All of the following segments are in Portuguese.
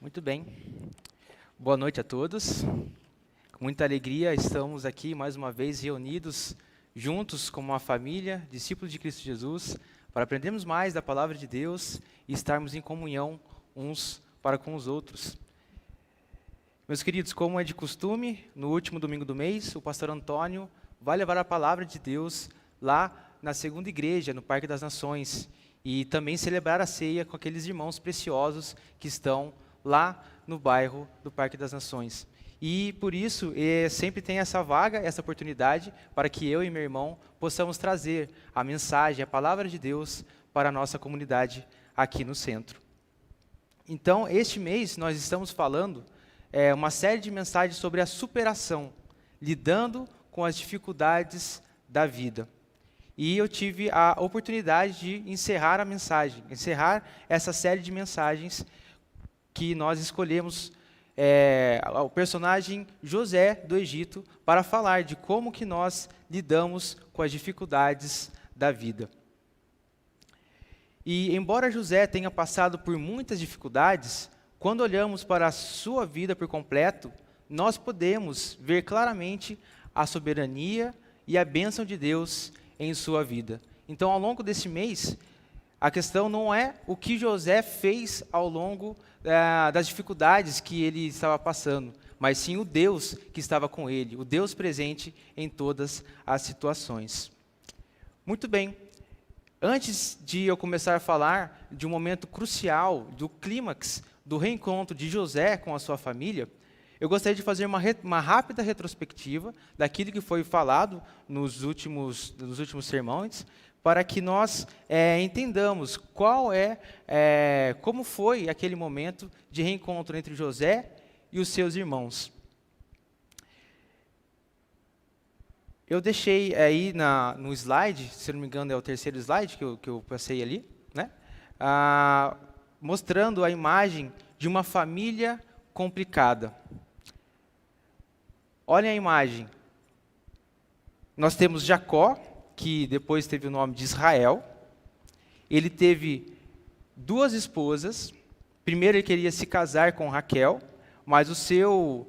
Muito bem. Boa noite a todos. Com muita alegria estamos aqui mais uma vez reunidos juntos como uma família, discípulos de Cristo Jesus, para aprendermos mais da palavra de Deus e estarmos em comunhão uns para com os outros. Meus queridos, como é de costume, no último domingo do mês, o pastor Antônio vai levar a palavra de Deus lá na segunda igreja, no Parque das Nações, e também celebrar a ceia com aqueles irmãos preciosos que estão lá no bairro do Parque das Nações. E por isso, sempre tem essa vaga, essa oportunidade, para que eu e meu irmão possamos trazer a mensagem, a palavra de Deus para a nossa comunidade aqui no centro. Então, este mês nós estamos falando uma série de mensagens sobre a superação, lidando com as dificuldades da vida. E eu tive a oportunidade de encerrar a mensagem, encerrar essa série de mensagens que nós escolhemos o personagem José do Egito para falar de como que nós lidamos com as dificuldades da vida. E embora José tenha passado por muitas dificuldades, quando olhamos para a sua vida por completo, nós podemos ver claramente a soberania e a bênção de Deus em sua vida. Então, ao longo desse mês, a questão não é o que José fez ao longo das dificuldades que ele estava passando, mas sim o Deus que estava com ele, o Deus presente em todas as situações. Muito bem, antes de eu começar a falar de um momento crucial, do clímax, do reencontro de José com a sua família, eu gostaria de fazer uma rápida retrospectiva daquilo que foi falado nos últimos sermões, para que nós entendamos como foi aquele momento de reencontro entre José e os seus irmãos. Eu deixei aí no slide, se não me engano é o terceiro slide que eu passei ali, né? Mostrando a imagem de uma família complicada. Olhem a imagem. Nós temos Jacó, que depois teve o nome de Israel. Ele teve duas esposas. Primeiro ele queria se casar com Raquel, mas o seu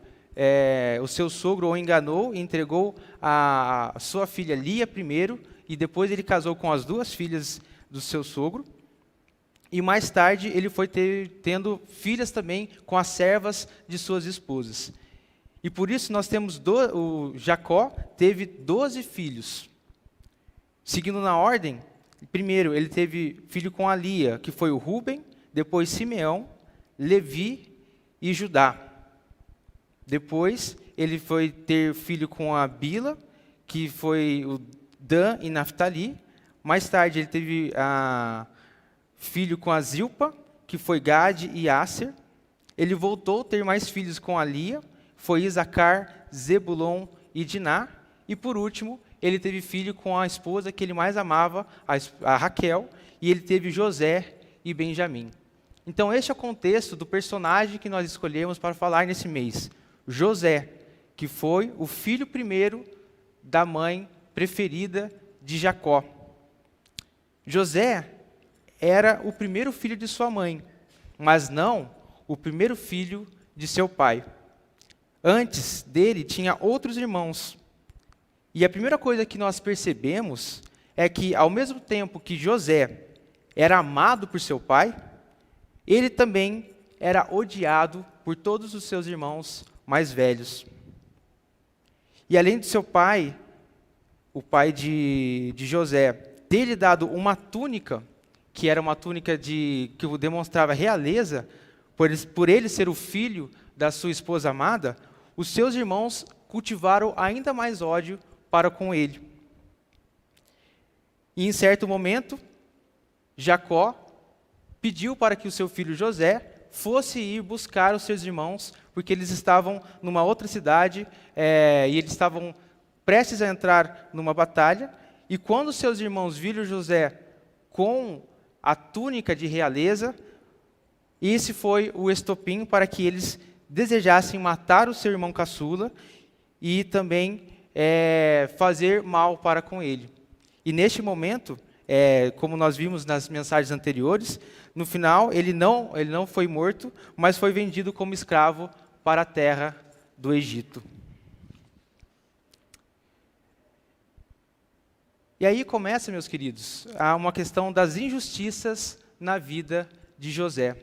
sogro o enganou e entregou a sua filha Lia primeiro, e depois ele casou com as duas filhas do seu sogro. E mais tarde ele foi tendo filhas também com as servas de suas esposas. E por isso nós temos o Jacó teve 12 filhos. Seguindo na ordem, primeiro ele teve filho com a Lia, que foi o Rúben, depois Simeão, Levi e Judá. Depois ele foi ter filho com a Bila, que foi o Dan e Naftali. Mais tarde ele teve filho com a Zilpa, que foi Gade e Asser. Ele voltou a ter mais filhos com a Lia, foi Isacar, Zebulon e Diná. E por último, ele teve filho com a esposa que ele mais amava, a Raquel, e ele teve José e Benjamim. Então, este é o contexto do personagem que nós escolhemos para falar nesse mês. José, que foi o filho primeiro da mãe preferida de Jacó. José era o primeiro filho de sua mãe, mas não o primeiro filho de seu pai. Antes dele, tinha outros irmãos. E a primeira coisa que nós percebemos é que, ao mesmo tempo que José era amado por seu pai, ele também era odiado por todos os seus irmãos mais velhos. E além de seu pai, o pai de José, ter lhe dado uma túnica, que era uma túnica que demonstrava realeza, por ele ser o filho da sua esposa amada, os seus irmãos cultivaram ainda mais ódio para com ele. E em certo momento, Jacó pediu para que o seu filho José fosse ir buscar os seus irmãos, porque eles estavam numa outra cidade e eles estavam prestes a entrar numa batalha. E quando os seus irmãos viram José com a túnica de realeza, esse foi o estopim para que eles desejassem matar o seu irmão caçula e também fazer mal para com ele. E neste momento, como nós vimos nas mensagens anteriores, no final ele não foi morto, mas foi vendido como escravo para a terra do Egito. E aí começa, meus queridos, uma questão das injustiças na vida de José.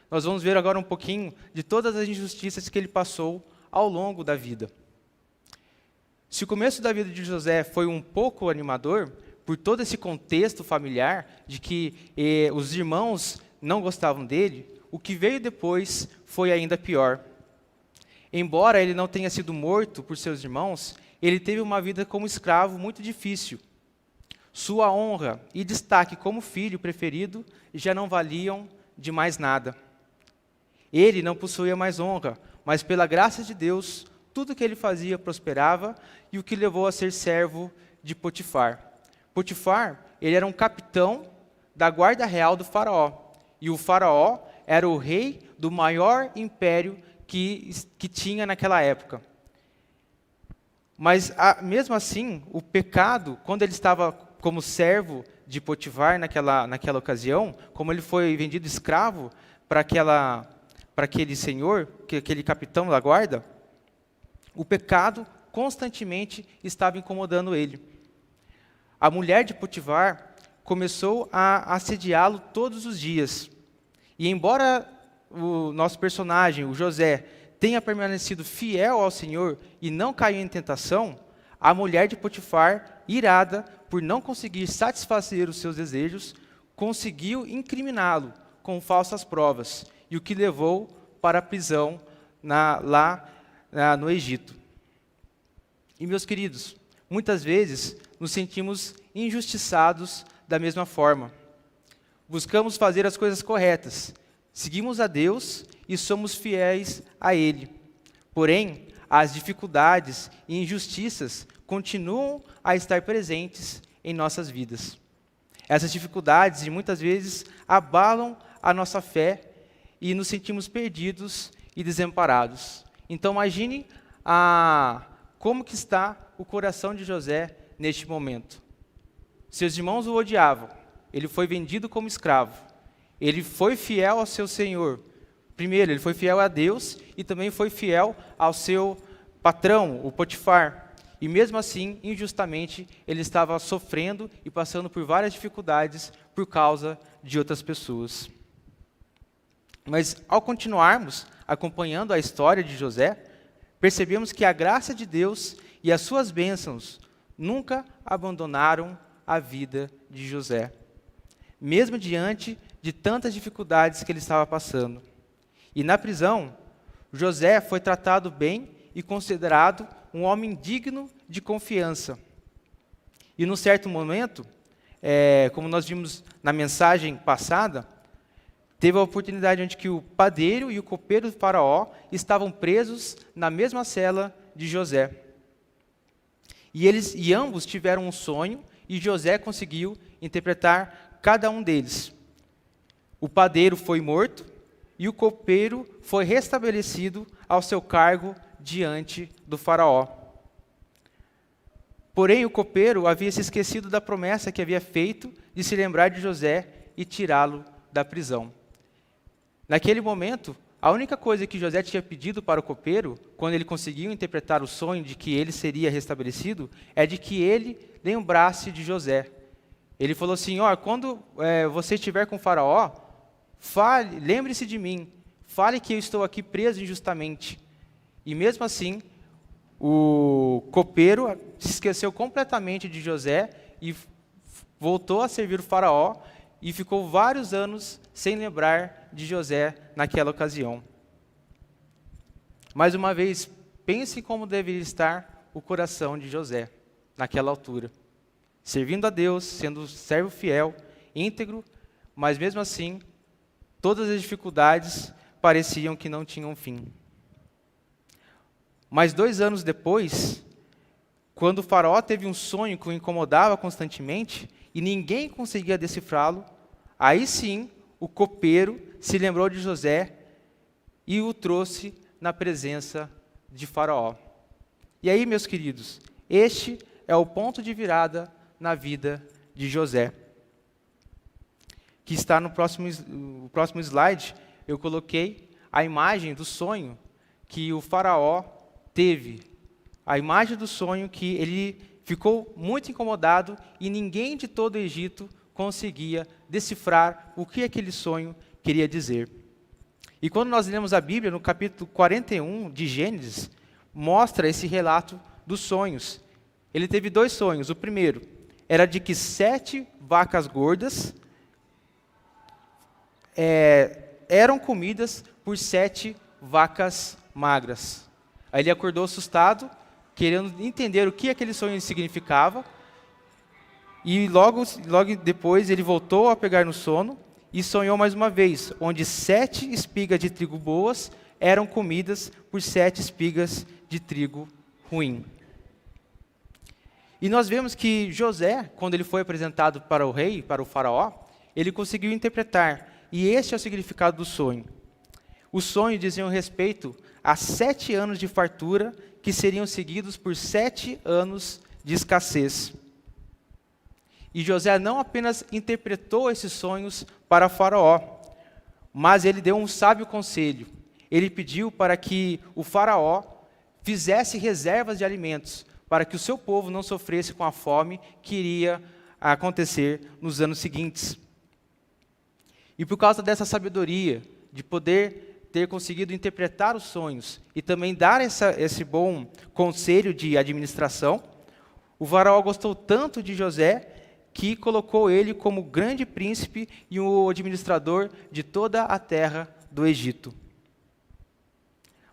Nós vamos ver agora um pouquinho de todas as injustiças que ele passou ao longo da vida. Se o começo da vida de José foi um pouco animador, por todo esse contexto familiar, de que os irmãos não gostavam dele, o que veio depois foi ainda pior. Embora ele não tenha sido morto por seus irmãos, ele teve uma vida como escravo muito difícil. Sua honra e destaque como filho preferido já não valiam de mais nada. Ele não possuía mais honra, mas pela graça de Deus, tudo que ele fazia prosperava, e o que levou a ser servo de Potifar. Potifar, ele era um capitão da guarda real do faraó, e o faraó era o rei do maior império que tinha naquela época. Mas, mesmo assim, o pecado, quando ele estava como servo de Potifar naquela ocasião, como ele foi vendido escravo para aquele senhor, aquele capitão da guarda, o pecado constantemente estava incomodando ele. A mulher de Potifar começou a assediá-lo todos os dias. E embora o nosso personagem, o José, tenha permanecido fiel ao Senhor e não caiu em tentação, a mulher de Potifar, irada por não conseguir satisfazer os seus desejos, conseguiu incriminá-lo com falsas provas, e o que levou para a prisão no Egito. E, meus queridos, muitas vezes nos sentimos injustiçados da mesma forma. Buscamos fazer as coisas corretas, seguimos a Deus e somos fiéis a Ele. Porém, as dificuldades e injustiças continuam a estar presentes em nossas vidas. Essas dificuldades, muitas vezes, abalam a nossa fé e nos sentimos perdidos e desamparados. Então, imagine como que está o coração de José neste momento. Seus irmãos o odiavam, ele foi vendido como escravo, ele foi fiel ao seu Senhor. Primeiro, ele foi fiel a Deus e também foi fiel ao seu patrão, o Potifar. E mesmo assim, injustamente, ele estava sofrendo e passando por várias dificuldades por causa de outras pessoas. Mas ao continuarmos acompanhando a história de José, percebemos que a graça de Deus e as suas bênçãos nunca abandonaram a vida de José, mesmo diante de tantas dificuldades que ele estava passando. E na prisão, José foi tratado bem e considerado um homem digno de confiança. E num certo momento, como nós vimos na mensagem passada, teve a oportunidade onde que o padeiro e o copeiro do faraó estavam presos na mesma cela de José. E ambos tiveram um sonho, e José conseguiu interpretar cada um deles. O padeiro foi morto, e o copeiro foi restabelecido ao seu cargo diante do faraó. Porém, o copeiro havia se esquecido da promessa que havia feito de se lembrar de José e tirá-lo da prisão. Naquele momento, a única coisa que José tinha pedido para o copeiro, quando ele conseguiu interpretar o sonho de que ele seria restabelecido, é de que ele lembrasse de José. Ele falou assim: quando você estiver com o faraó, lembre-se de mim, fale que eu estou aqui preso injustamente. E mesmo assim, o copeiro se esqueceu completamente de José e voltou a servir o faraó e ficou vários anos sem lembrar de José naquela ocasião. Mais uma vez, pense como deveria estar o coração de José naquela altura. Servindo a Deus, sendo servo fiel, íntegro, mas mesmo assim, todas as dificuldades pareciam que não tinham fim. Mas 2 anos depois, quando o faraó teve um sonho que o incomodava constantemente e ninguém conseguia decifrá-lo, aí sim o copeiro se lembrou de José e o trouxe na presença de Faraó. E aí, meus queridos, este é o ponto de virada na vida de José. que está o próximo slide, eu coloquei a imagem do sonho que o faraó teve. A imagem do sonho que ele ficou muito incomodado e ninguém de todo o Egito conseguia decifrar o que aquele sonho queria dizer. E quando nós lemos a Bíblia, no capítulo 41 de Gênesis, mostra esse relato dos sonhos. Ele teve 2 sonhos. O primeiro era de que 7 vacas gordas eram comidas por 7 vacas magras. Aí ele acordou assustado, querendo entender o que aquele sonho significava, e logo depois ele voltou a pegar no sono e sonhou mais uma vez, onde 7 espigas de trigo boas eram comidas por 7 espigas de trigo ruim. E nós vemos que José, quando ele foi apresentado para o rei, para o faraó, ele conseguiu interpretar, e este é o significado do sonho. O sonho dizia respeito a 7 anos de fartura que seriam seguidos por 7 anos de escassez. E José não apenas interpretou esses sonhos para Faraó, mas ele deu um sábio conselho. Ele pediu para que o Faraó fizesse reservas de alimentos, para que o seu povo não sofresse com a fome que iria acontecer nos anos seguintes. E por causa dessa sabedoria, de poder ter conseguido interpretar os sonhos e também dar esse bom conselho de administração, o faraó gostou tanto de José que colocou ele como grande príncipe e o administrador de toda a terra do Egito.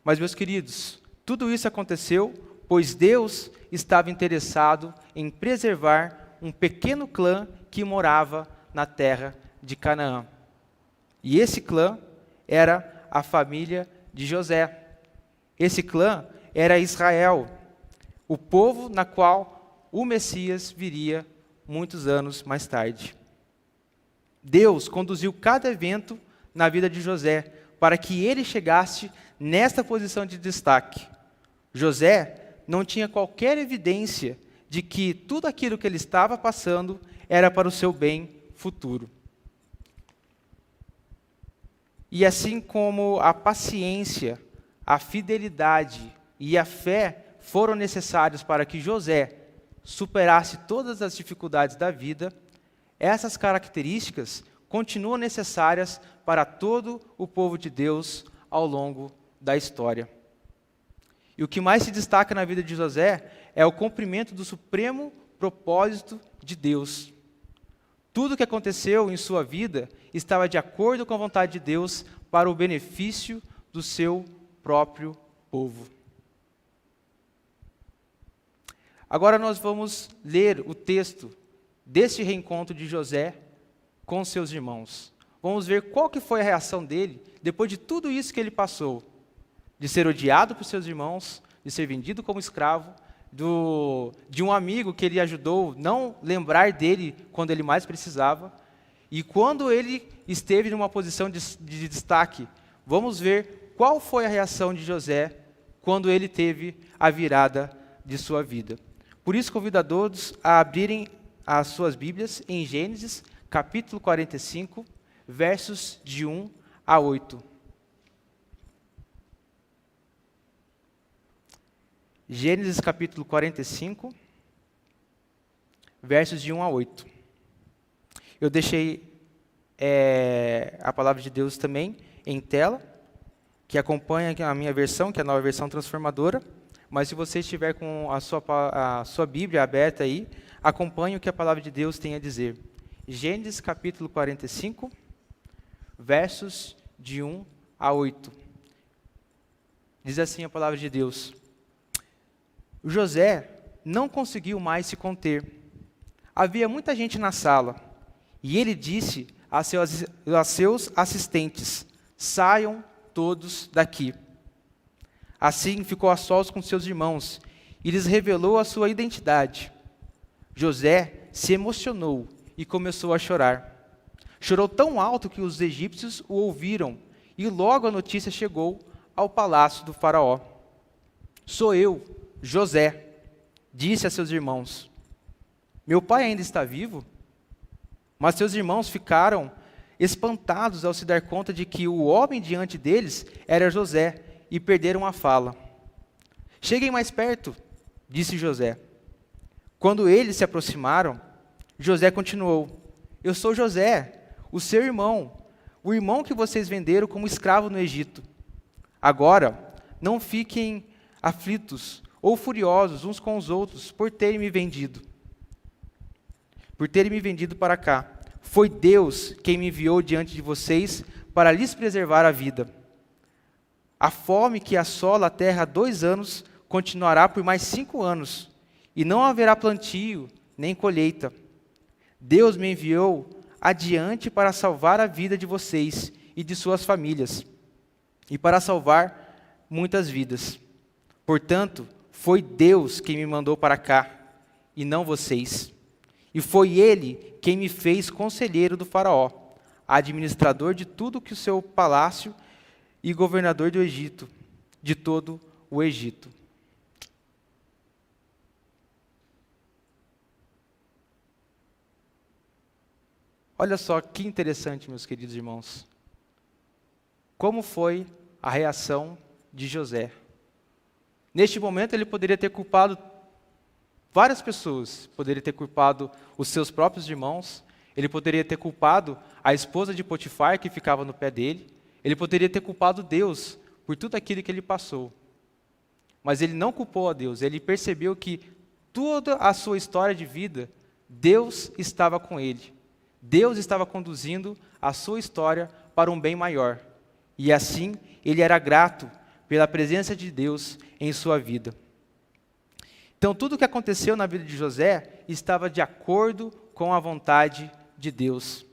Mas, meus queridos, tudo isso aconteceu pois Deus estava interessado em preservar um pequeno clã que morava na terra de Canaã. E esse clã era a família de José. Esse clã era Israel, o povo na qual o Messias viria muitos anos mais tarde. Deus conduziu cada evento na vida de José para que ele chegasse nesta posição de destaque. José não tinha qualquer evidência de que tudo aquilo que ele estava passando era para o seu bem futuro. E assim como a paciência, a fidelidade e a fé foram necessários para que José superasse todas as dificuldades da vida, essas características continuam necessárias para todo o povo de Deus ao longo da história. E o que mais se destaca na vida de José é o cumprimento do supremo propósito de Deus. Tudo o que aconteceu em sua vida estava de acordo com a vontade de Deus para o benefício do seu próprio povo. Agora nós vamos ler o texto deste reencontro de José com seus irmãos. Vamos ver qual que foi a reação dele depois de tudo isso que ele passou. De ser odiado por seus irmãos, de ser vendido como escravo, de um amigo que ele ajudou não lembrar dele quando ele mais precisava. E quando ele esteve numa posição de destaque, vamos ver qual foi a reação de José quando ele teve a virada de sua vida. Por isso, convido a todos a abrirem as suas Bíblias em Gênesis, capítulo 45, versos de 1 a 8. Gênesis capítulo 45, versos de 1 a 8. Eu deixei a palavra de Deus também em tela, que acompanha a minha versão, que é a nova versão transformadora, mas se você estiver com a sua Bíblia aberta aí, acompanhe o que a palavra de Deus tem a dizer. Gênesis capítulo 45, versos de 1 a 8. Diz assim a palavra de Deus: José não conseguiu mais se conter. Havia muita gente na sala, e ele disse a seus assistentes: saiam todos daqui. Assim ficou a sós com seus irmãos, e lhes revelou a sua identidade. José se emocionou e começou a chorar. Chorou tão alto que os egípcios o ouviram, e logo a notícia chegou ao palácio do faraó. Sou eu, José, disse a seus irmãos: meu pai ainda está vivo? Mas seus irmãos ficaram espantados ao se dar conta de que o homem diante deles era José, e perderam a fala. Cheguem mais perto, disse José. Quando eles se aproximaram, José continuou: eu sou José, o seu irmão, o irmão que vocês venderam como escravo no Egito. Agora, não fiquem aflitos ou furiosos uns com os outros por terem me vendido para cá. Foi Deus quem me enviou diante de vocês para lhes preservar a vida. A fome que assola a terra há 2 anos continuará por mais 5 anos, e não haverá plantio nem colheita. Deus me enviou adiante para salvar a vida de vocês e de suas famílias, e para salvar muitas vidas. Portanto, foi Deus quem me mandou para cá, e não vocês. E foi Ele quem me fez conselheiro do faraó, administrador de tudo que o seu palácio e governador do Egito, de todo o Egito. Olha só que interessante, meus queridos irmãos. Como foi a reação de José? Neste momento ele poderia ter culpado várias pessoas, poderia ter culpado os seus próprios irmãos, ele poderia ter culpado a esposa de Potifar que ficava no pé dele, ele poderia ter culpado Deus por tudo aquilo que ele passou. Mas ele não culpou a Deus, ele percebeu que toda a sua história de vida, Deus estava com ele. Deus estava conduzindo a sua história para um bem maior. E assim, ele era grato pela presença de Deus em sua vida. Então, tudo o que aconteceu na vida de José estava de acordo com a vontade de Deus,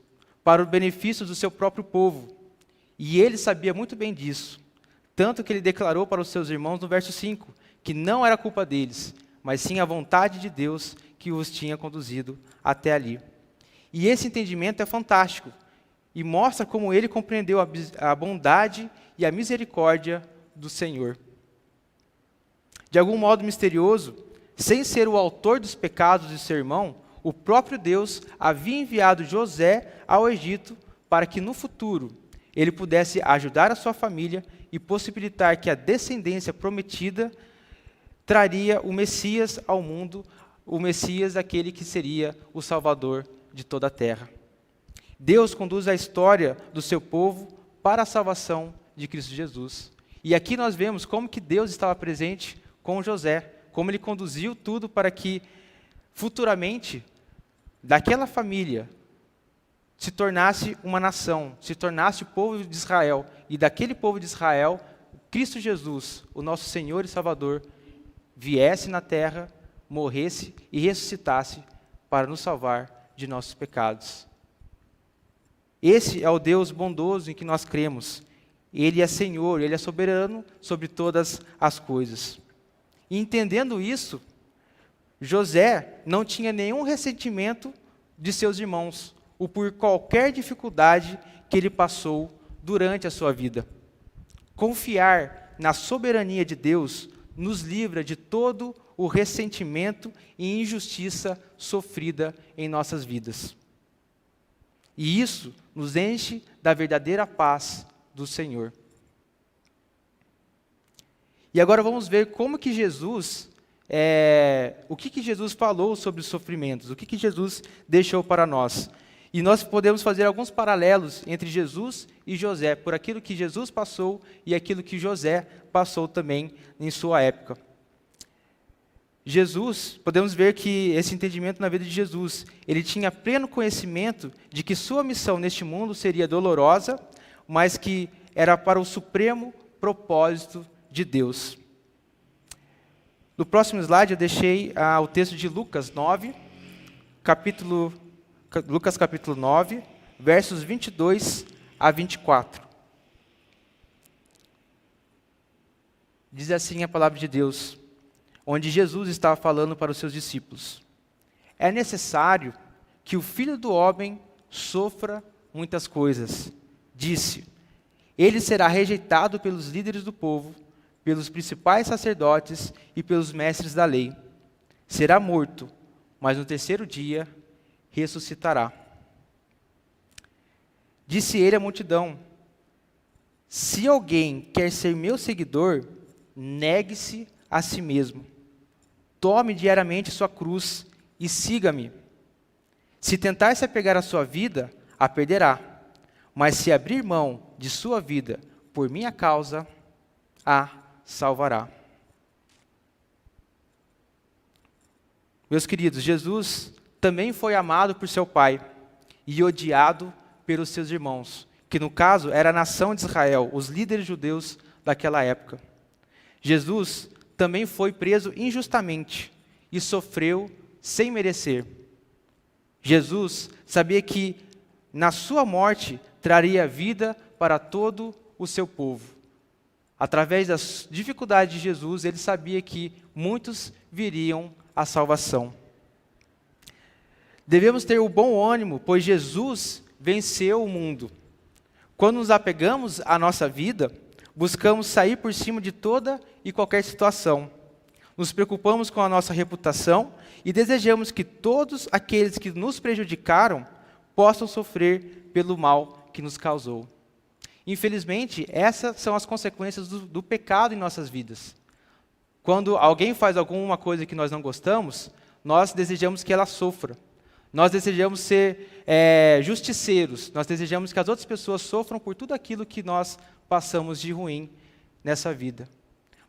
para o benefício do seu próprio povo. E ele sabia muito bem disso, tanto que ele declarou para os seus irmãos no verso 5, que não era culpa deles, mas sim a vontade de Deus que os tinha conduzido até ali. E esse entendimento é fantástico, e mostra como ele compreendeu a bondade e a misericórdia do Senhor. De algum modo misterioso, sem ser o autor dos pecados de seu irmão, o próprio Deus havia enviado José ao Egito para que no futuro ele pudesse ajudar a sua família e possibilitar que a descendência prometida traria o Messias ao mundo, o Messias, aquele que seria o Salvador de toda a terra. Deus conduz a história do seu povo para a salvação de Cristo Jesus. E aqui nós vemos como que Deus estava presente com José, como ele conduziu tudo para que futuramente daquela família se tornasse uma nação, se tornasse o povo de Israel, e daquele povo de Israel, Cristo Jesus, o nosso Senhor e Salvador, viesse na terra, morresse e ressuscitasse para nos salvar de nossos pecados. Esse é o Deus bondoso em que nós cremos. Ele é Senhor, Ele é soberano sobre todas as coisas. E entendendo isso, José não tinha nenhum ressentimento de seus irmãos, ou por qualquer dificuldade que ele passou durante a sua vida. Confiar na soberania de Deus nos livra de todo o ressentimento e injustiça sofrida em nossas vidas. E isso nos enche da verdadeira paz do Senhor. E agora vamos ver como que Jesus, o que Jesus falou sobre os sofrimentos, o que Jesus deixou para nós. E nós podemos fazer alguns paralelos entre Jesus e José, por aquilo que Jesus passou e aquilo que José passou também em sua época. Jesus, podemos ver que esse entendimento na vida de Jesus, ele tinha pleno conhecimento de que sua missão neste mundo seria dolorosa, mas que era para o supremo propósito de Deus. No próximo slide eu deixei o texto de Lucas 9, capítulo 9, versos 22 a 24. Diz assim a palavra de Deus, onde Jesus estava falando para os seus discípulos: é necessário que o Filho do Homem sofra muitas coisas. Disse: ele será rejeitado pelos líderes do povo, pelos principais sacerdotes e pelos mestres da lei. Será morto, mas no terceiro dia ressuscitará. Disse ele à multidão: se alguém quer ser meu seguidor, negue-se a si mesmo. Tome diariamente sua cruz e siga-me. Se tentar se apegar à sua vida, a perderá. Mas se abrir mão de sua vida por minha causa, a salvará. Meus queridos, Jesus também foi amado por seu Pai e odiado pelos seus irmãos, que no caso era a nação de Israel, os líderes judeus daquela época. Jesus também foi preso injustamente e sofreu sem merecer. Jesus sabia que na sua morte traria vida para todo o seu povo. Através das dificuldades de Jesus, ele sabia que muitos viriam à salvação. Devemos ter o bom ânimo, pois Jesus venceu o mundo. Quando nos apegamos à nossa vida, buscamos sair por cima de toda e qualquer situação. Nos preocupamos com a nossa reputação e desejamos que todos aqueles que nos prejudicaram possam sofrer pelo mal que nos causou. Infelizmente, essas são as consequências do pecado em nossas vidas. Quando alguém faz alguma coisa que nós não gostamos, nós desejamos que ela sofra. Nós desejamos ser justiceiros. Nós desejamos que as outras pessoas sofram por tudo aquilo que nós passamos de ruim nessa vida.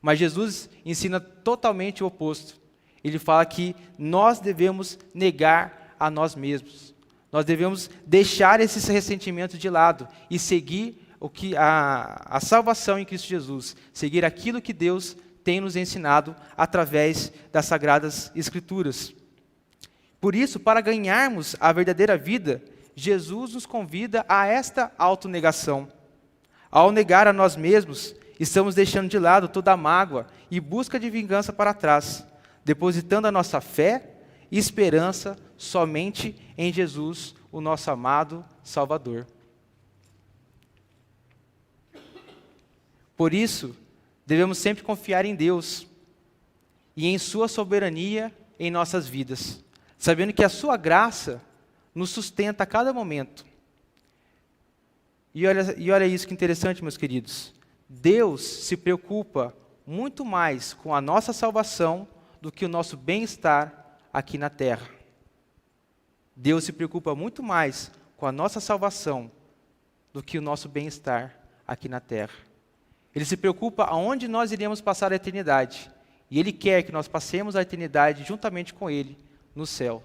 Mas Jesus ensina totalmente o oposto. Ele fala que nós devemos negar a nós mesmos. Nós devemos deixar esses ressentimentos de lado e seguir a salvação em Cristo Jesus. Seguir aquilo que Deus tem nos ensinado através das Sagradas Escrituras. Por isso, para ganharmos a verdadeira vida, Jesus nos convida a esta autonegação. Ao negar a nós mesmos, estamos deixando de lado toda a mágoa e busca de vingança para trás, depositando a nossa fé e esperança somente em Jesus, o nosso amado Salvador. Por isso, devemos sempre confiar em Deus e em sua soberania em nossas vidas, sabendo que a sua graça nos sustenta a cada momento. E olha isso que interessante, meus queridos. Deus se preocupa muito mais com a nossa salvação do que o nosso bem-estar aqui na terra. Deus se preocupa muito mais com a nossa salvação do que o nosso bem-estar aqui na terra. Ele se preocupa aonde nós iremos passar a eternidade. E Ele quer que nós passemos a eternidade juntamente com Ele no céu.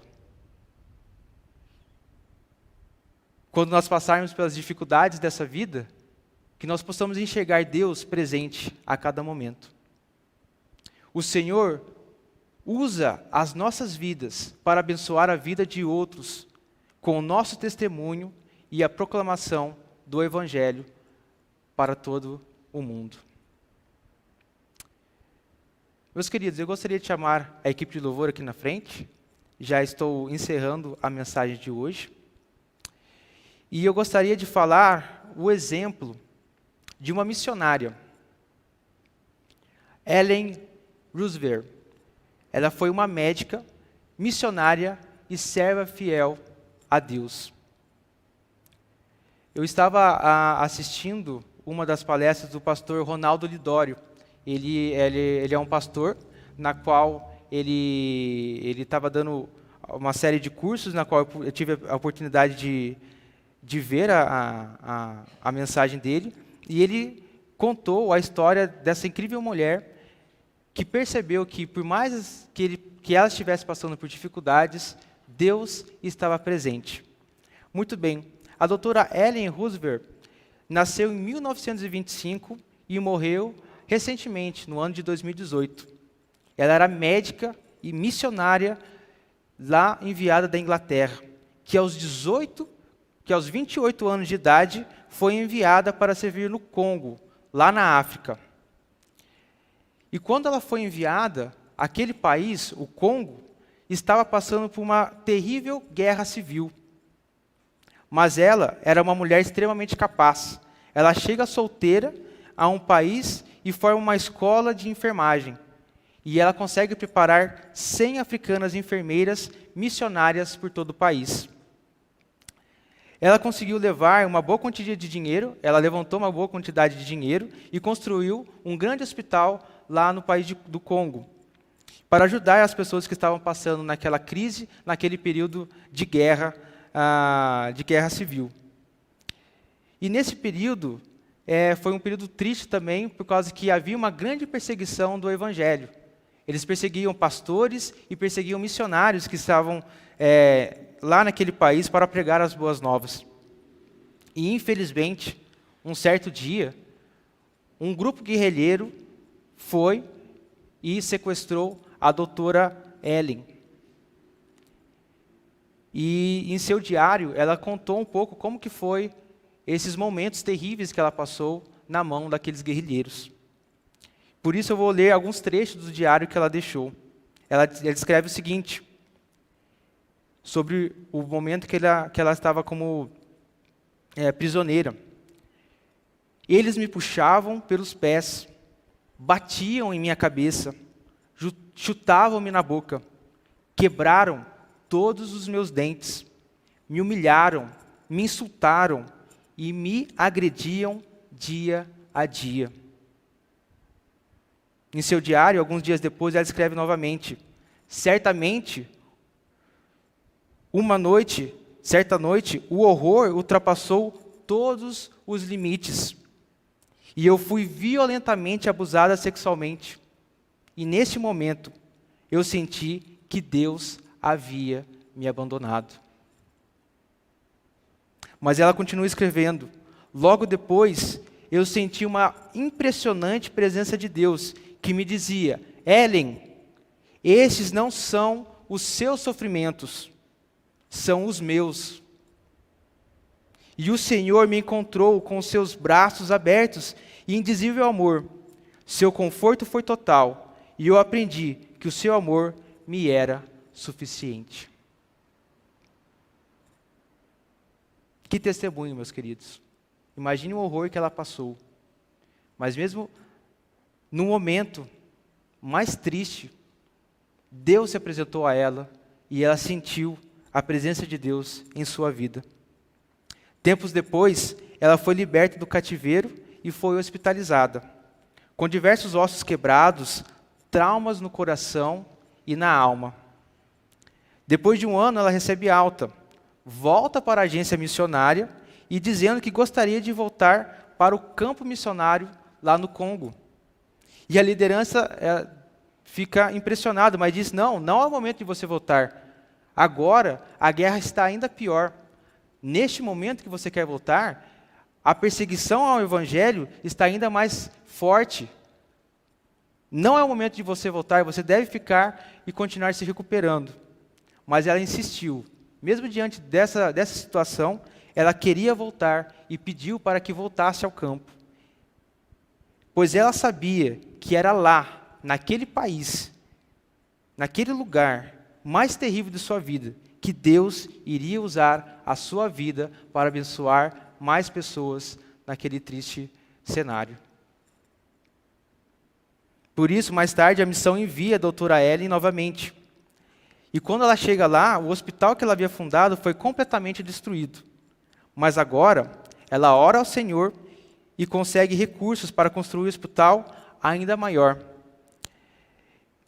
Quando nós passarmos pelas dificuldades dessa vida, que nós possamos enxergar Deus presente a cada momento. O Senhor usa as nossas vidas para abençoar a vida de outros com o nosso testemunho e a proclamação do Evangelho para todo o mundo. Meus queridos, eu gostaria de chamar a equipe de louvor aqui na frente. Já estou encerrando a mensagem de hoje. E eu gostaria de falar o exemplo de uma missionária, Ellen Roosevelt. Ela foi uma médica, missionária e serva fiel a Deus. Eu estava assistindo uma das palestras do pastor Ronaldo Lidório. Ele é um pastor na qual ele estava dando uma série de cursos, na qual eu tive a oportunidade de ver a mensagem dele, e ele contou a história dessa incrível mulher que percebeu que, por mais que ela estivesse passando por dificuldades, Deus estava presente. Muito bem, a doutora Ellen Roosevelt nasceu em 1925 e morreu recentemente, no ano de 2018. Ela era médica e missionária lá enviada da Inglaterra, que aos 28 anos de idade foi enviada para servir no Congo, lá na África. E quando ela foi enviada, aquele país, o Congo, estava passando por uma terrível guerra civil. Mas ela era uma mulher extremamente capaz. Ela chega solteira a um país e forma uma escola de enfermagem. E ela consegue preparar 100 africanas enfermeiras missionárias por todo o país. Ela conseguiu levar uma boa quantia de dinheiro, ela levantou uma boa quantidade de dinheiro e construiu um grande hospital lá no país do Congo, para ajudar as pessoas que estavam passando naquela crise, naquele período de guerra civil. E nesse período, foi um período triste também, por causa que havia uma grande perseguição do Evangelho. Eles perseguiam pastores e perseguiam missionários que estavam lá naquele país para pregar as boas novas. E, infelizmente, um certo dia, um grupo guerrilheiro foi e sequestrou a doutora Ellen. E em seu diário, ela contou um pouco como que foi esses momentos terríveis que ela passou na mão daqueles guerrilheiros. Por isso eu vou ler alguns trechos do diário que ela deixou. Ela escreve o seguinte, sobre o momento que ela estava como prisioneira. Eles me puxavam pelos pés, batiam em minha cabeça, chutavam-me na boca, quebraram todos os meus dentes, me humilharam, me insultaram e me agrediam dia a dia. Em seu diário, alguns dias depois, ela escreve novamente, certamente, certa noite, o horror ultrapassou todos os limites, e eu fui violentamente abusada sexualmente. E neste momento, eu senti que Deus havia me abandonado. Mas ela continua escrevendo. Logo depois, eu senti uma impressionante presença de Deus, que me dizia, Ellen, estes não são os seus sofrimentos, são os meus. E o Senhor me encontrou com os seus braços abertos e indizível amor. Seu conforto foi total, e eu aprendi que o seu amor me era suficiente. Que testemunho, meus queridos. Imagine o horror que ela passou. Mas mesmo no momento mais triste, Deus se apresentou a ela e ela sentiu a presença de Deus em sua vida. Tempos depois, ela foi liberta do cativeiro e foi hospitalizada, com diversos ossos quebrados, traumas no coração e na alma. Depois de um ano, ela recebe alta, volta para a agência missionária e dizendo que gostaria de voltar para o campo missionário lá no Congo. E a liderança fica impressionada, mas diz, não é o momento de você voltar. Agora, a guerra está ainda pior. Neste momento que você quer voltar, a perseguição ao Evangelho está ainda mais forte. Não é o momento de você voltar, você deve ficar e continuar se recuperando. Mas ela insistiu. Mesmo diante dessa situação, ela queria voltar e pediu para que voltasse ao campo. Pois ela sabia que era lá, naquele país, naquele lugar mais terrível de sua vida, que Deus iria usar a sua vida para abençoar mais pessoas naquele triste cenário. Por isso, mais tarde, a missão envia a doutora Ellen novamente. E quando ela chega lá, o hospital que ela havia fundado foi completamente destruído. Mas agora, ela ora ao Senhor e consegue recursos para construir um hospital ainda maior,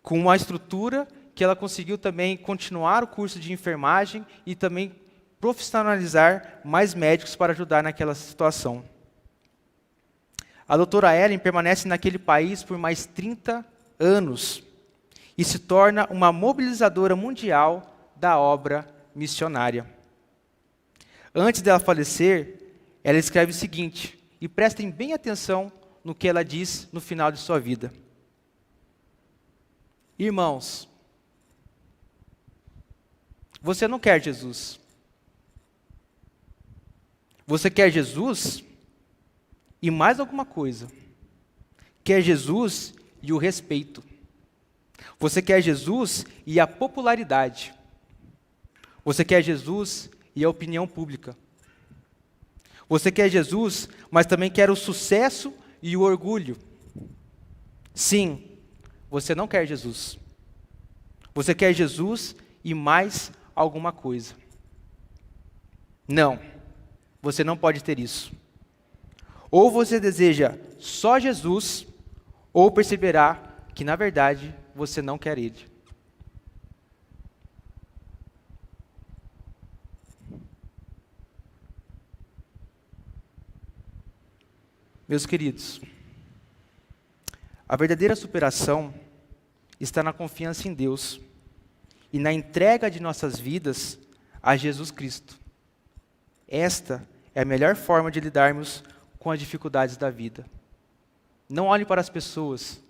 com uma estrutura que ela conseguiu também continuar o curso de enfermagem e também profissionalizar mais médicos para ajudar naquela situação. A doutora Ellen permanece naquele país por mais 30 anos e se torna uma mobilizadora mundial da obra missionária. Antes dela falecer, ela escreve o seguinte, e prestem bem atenção no que ela diz no final de sua vida. Irmãos, você não quer Jesus. Você quer Jesus e mais alguma coisa. Quer Jesus e o respeito. Você quer Jesus e a popularidade. Você quer Jesus e a opinião pública. Você quer Jesus, mas também quer o sucesso e o orgulho. Sim, você não quer Jesus. Você quer Jesus e mais alguma coisa. Não, Você não pode ter isso. Ou você deseja só Jesus, ou perceberá que, na verdade, você não quer Ele. Meus queridos, a verdadeira superação está na confiança em Deus e na entrega de nossas vidas a Jesus Cristo. Esta é a melhor forma de lidarmos com as dificuldades da vida. Não olhem para as pessoas,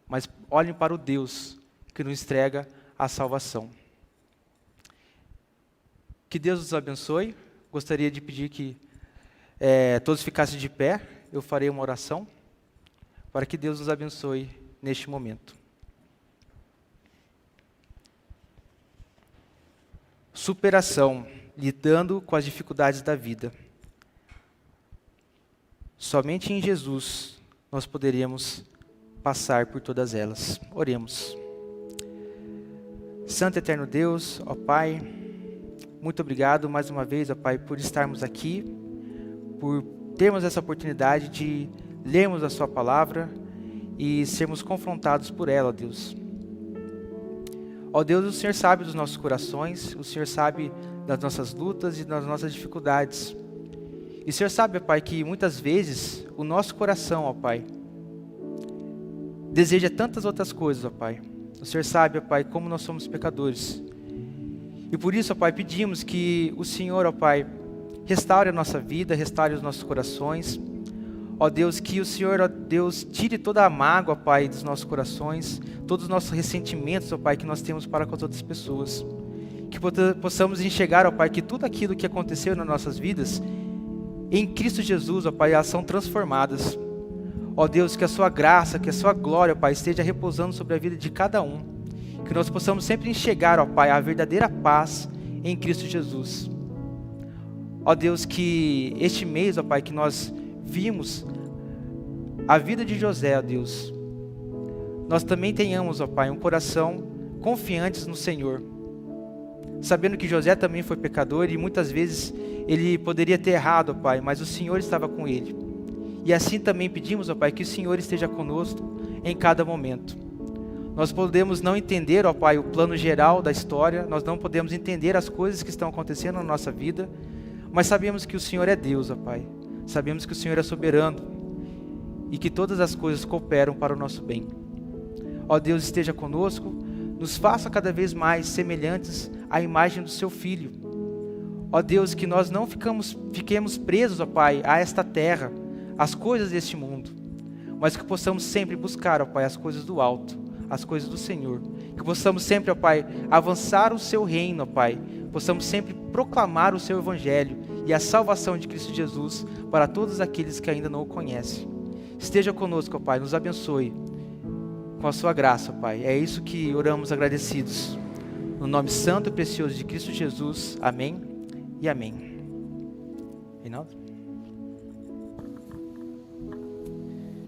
mas olhem para o Deus que nos entrega a salvação. Que Deus nos abençoe. Gostaria de pedir que todos ficassem de pé. Eu farei uma oração para que Deus nos abençoe neste momento. Superação, lidando com as dificuldades da vida. Somente em Jesus nós poderíamos passar por todas elas. Oremos. Santo e eterno Deus, ó Pai, muito obrigado mais uma vez, ó Pai, por estarmos aqui, por termos essa oportunidade de lermos a Sua palavra e sermos confrontados por ela, ó Deus. Ó Deus, o Senhor sabe dos nossos corações, o Senhor sabe das nossas lutas e das nossas dificuldades. E o Senhor sabe, ó Pai, que muitas vezes o nosso coração, ó Pai, deseja tantas outras coisas, ó Pai. O Senhor sabe, ó Pai, como nós somos pecadores. E por isso, ó Pai, pedimos que o Senhor, ó Pai, restaure a nossa vida, restaure os nossos corações. Ó Deus, que o Senhor, ó Deus, tire toda a mágoa, ó Pai, dos nossos corações, todos os nossos ressentimentos, ó Pai, que nós temos para com as outras pessoas. Que possamos enxergar, ó Pai, que tudo aquilo que aconteceu nas nossas vidas, em Cristo Jesus, ó Pai, elas são transformadas. Ó Deus, que a Sua graça, que a Sua glória, ó Pai, esteja repousando sobre a vida de cada um. Que nós possamos sempre enxergar, ó Pai, a verdadeira paz em Cristo Jesus. Ó Deus, que este mês, ó Pai, que nós vimos a vida de José, ó Deus, nós também tenhamos, ó Pai, um coração confiantes no Senhor, sabendo que José também foi pecador e muitas vezes ele poderia ter errado, ó Pai, mas o Senhor estava com ele. E assim também pedimos, ó Pai, que o Senhor esteja conosco em cada momento. Nós podemos não entender, ó Pai, o plano geral da história, nós não podemos entender as coisas que estão acontecendo na nossa vida, mas sabemos que o Senhor é Deus, ó Pai. Sabemos que o Senhor é soberano e que todas as coisas cooperam para o nosso bem. Ó Deus, esteja conosco, nos faça cada vez mais semelhantes à imagem do Seu Filho. Ó Deus, que nós não fiquemos presos, ó Pai, a esta terra, às coisas deste mundo, mas que possamos sempre buscar, ó Pai, as coisas do alto, as coisas do Senhor. Que possamos sempre, ó Pai, avançar o Seu reino, ó Pai. Possamos sempre proclamar o Seu Evangelho e a salvação de Cristo Jesus para todos aqueles que ainda não o conhecem. Esteja conosco, ó Pai, nos abençoe com a Sua graça, ó Pai. É isso que oramos agradecidos. No nome santo e precioso de Cristo Jesus. Amém e amém. Reinaldo?